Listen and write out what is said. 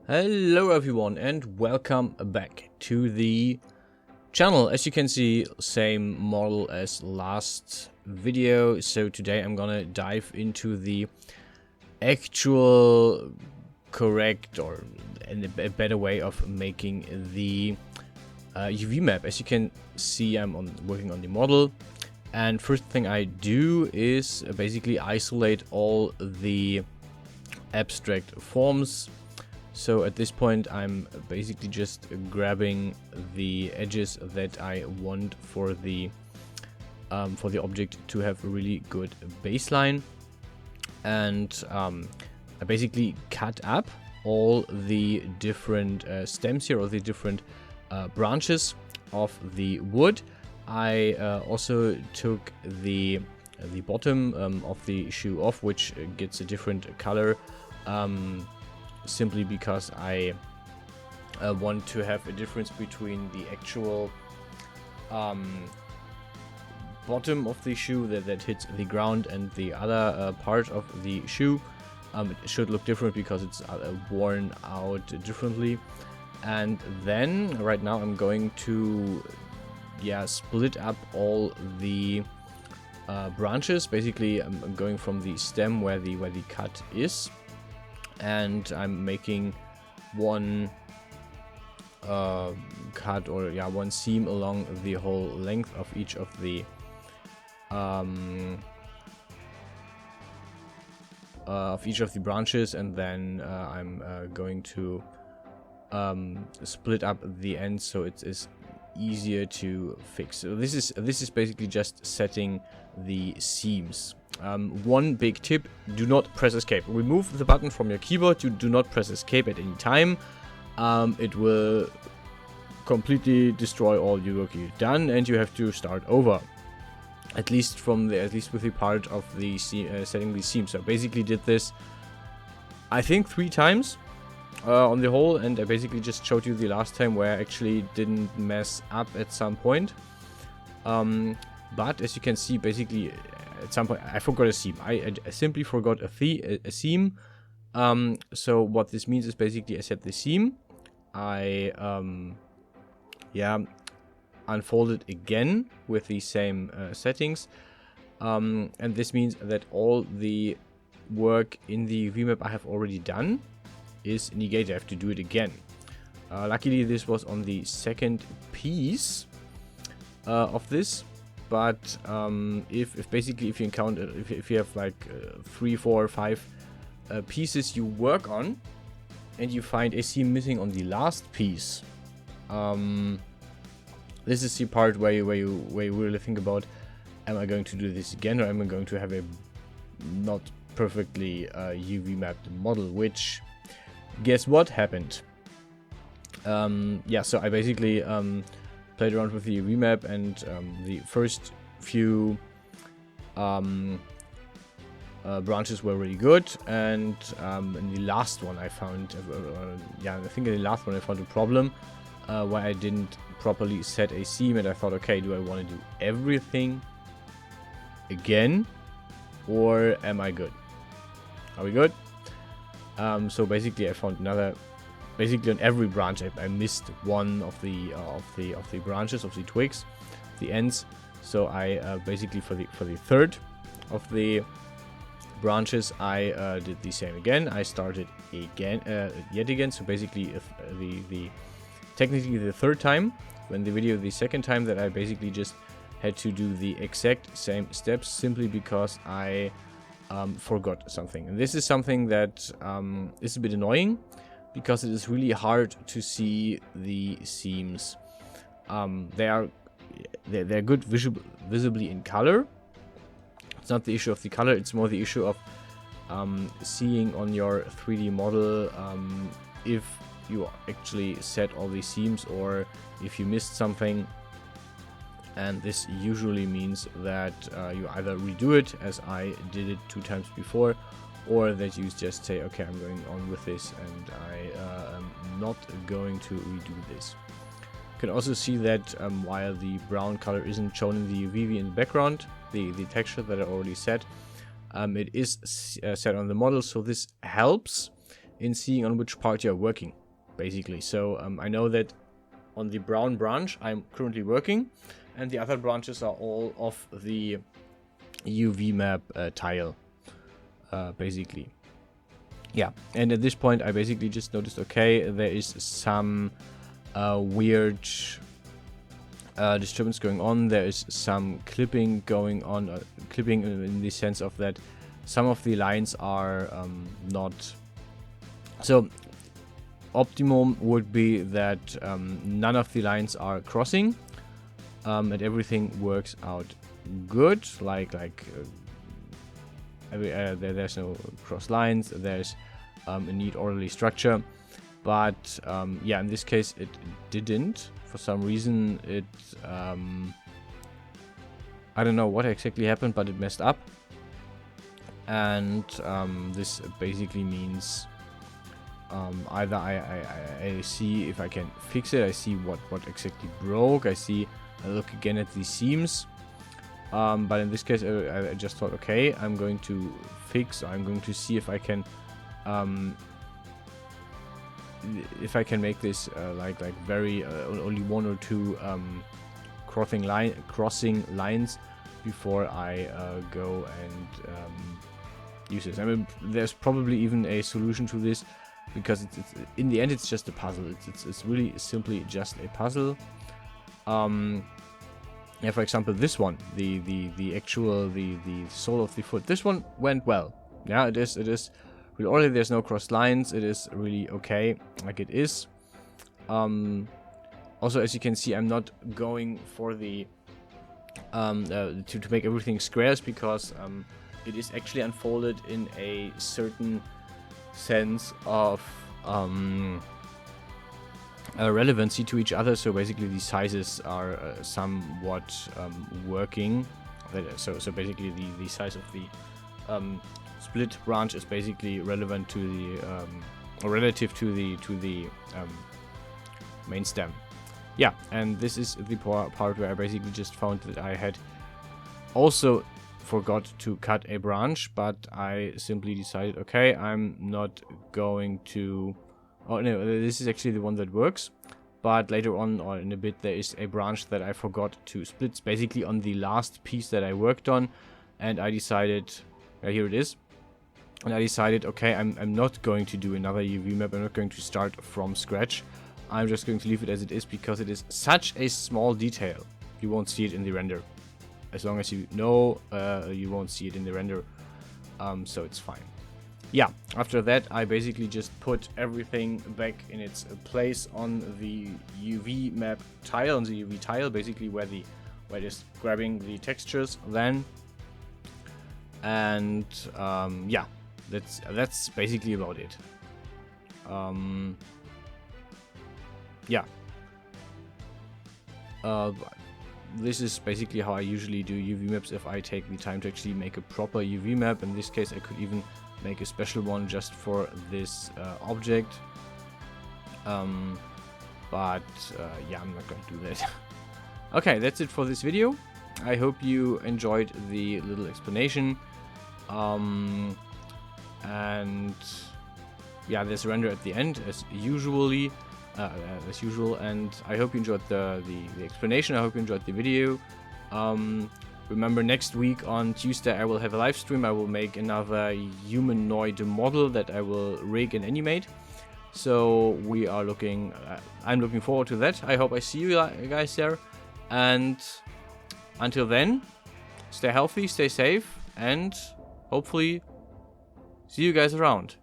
Hello everyone and welcome back to the channel. As you can see, same model as last video. So today I'm gonna dive into the actual correct or a better way of making the UV map. As you can see, I'm working on the model, and first thing I do is basically isolate all the abstract forms. So at this point I'm basically just grabbing the edges that I want for the object to have a really good baseline, and I basically cut up all the different stems here, or the different branches of the wood. I also took the bottom of the shoe off, which gets a different color, simply because I want to have a difference between the actual bottom of the shoe that hits the ground and the other part of the shoe. It should look different because it's worn out differently. And then right now I'm going to split up all the branches. Basically I'm going from the stem where the cut is, and I'm making one cut, or one seam along the whole length of each of the branches, and then I'm going to split up the ends so it is easier to fix. So this is basically just setting the seams. One big tip: do not press escape. Remove the button from your keyboard. You do not press escape at any time. It will completely destroy all your work you've done, and you have to start over. At least with the part of the setting the seams. So I basically did this, I think, 3 times on the whole, and I basically just showed you the last time where I actually didn't mess up at some point. But as you can see, basically at some point I forgot a seam. I simply forgot a seam. So what this means is basically I set the seam, I unfold it again with the same settings, and this means that all the work in the UV map I have already done is negated. I have to do it again. Luckily this was on the second piece of this, but if you encounter, if you have like 3, 4, 5 pieces you work on, and you find a seam missing on the last piece, this is the part where you really think about, am I going to do this again, or am I going to have a not perfectly UV mapped model? Which, guess what happened? So I basically played around with the UV map, and the first few branches were really good, and in the last one I found a problem where I didn't properly set a seam, and I thought, okay, do I want to do everything again, or am I good? Are we good? So basically I found another, basically on every branch I missed one of the branches, of the twigs, the ends. So I basically for the third of the branches I did the same again. I started again, yet again. So basically if technically the third time, when the video the second time, that I basically just had to do the exact same steps, simply because I forgot something. And this is something that is a bit annoying, because it is really hard to see the seams. They're good visibly in color. It's not the issue of the color, it's more the issue of seeing on your 3D model if you actually set all the seams, or if you missed something. And this usually means that you either redo it, as I did it 2 times before, or that you just say, okay, I'm going on with this, and I am not going to redo this. You can also see that while the brown color isn't shown in the UV in the background, the texture that I already set, it is set on the model, so this helps in seeing on which part you're working, basically. So I know that on the brown branch I'm currently working, and the other branches are all of the UV map tile, basically. Yeah, and at this point I basically just noticed, okay, there is some weird disturbance going on. There is some clipping going on, clipping in the sense of that some of the lines are not. So optimum would be that none of the lines are crossing, and everything works out good. There's no cross lines. There's a neat orderly structure, but yeah, in this case it didn't. For some reason, it I don't know what exactly happened, but it messed up, and this basically means either I see if I can fix it. I see what exactly broke. I look again at the seams. But in this case, I just thought, okay, I'm going to fix. I'm going to see if I can make this like very only one or two crossing lines before I go and use this. I mean, there's probably even a solution to this, because it's in the end it's just a puzzle. It's really simply just a puzzle. Yeah, for example, this one, the sole of the foot, this one went well. Yeah, it is really orderly. There's no cross lines. It is really okay, like it is. Also, as you can see, I'm not going for the to make everything squares, because it is actually unfolded in a certain sense of relevancy to each other. So basically the sizes are somewhat working. So basically the size of the split branch is basically relevant to the or relative to the main stem. Yeah, and this is the part where I basically just found that I had also forgot to cut a branch, but I simply decided, okay, I'm not going to. Oh no, this is actually the one that works, but later on, or in a bit, there is a branch that I forgot to split. It's basically on the last piece that I worked on, and I decided, here it is, and I decided, okay, I'm not going to do another UV map. I'm not going to start from scratch. I'm just going to leave it as it is, because it is such a small detail. You won't see it in the render. As long as you know, you won't see it in the render, so it's fine. Yeah, after that I basically just put everything back in its place on the UV map tile, on the UV tile, basically where it is grabbing the textures then. And yeah, that's basically about it. Yeah. This is basically how I usually do UV maps if I take the time to actually make a proper UV map. In this case, I could even make a special one just for this object. But yeah, I'm not going to do that. Okay, that's it for this video. I hope you enjoyed the little explanation. And yeah, there's a render at the end as usual, and I hope you enjoyed the explanation. I hope you enjoyed the video. Remember, next week on Tuesday I will have a live stream. I will make another humanoid model that I will rig and animate. So we are looking. I'm looking forward to that. I hope I see you guys there. And until then, stay healthy, stay safe, and hopefully see you guys around.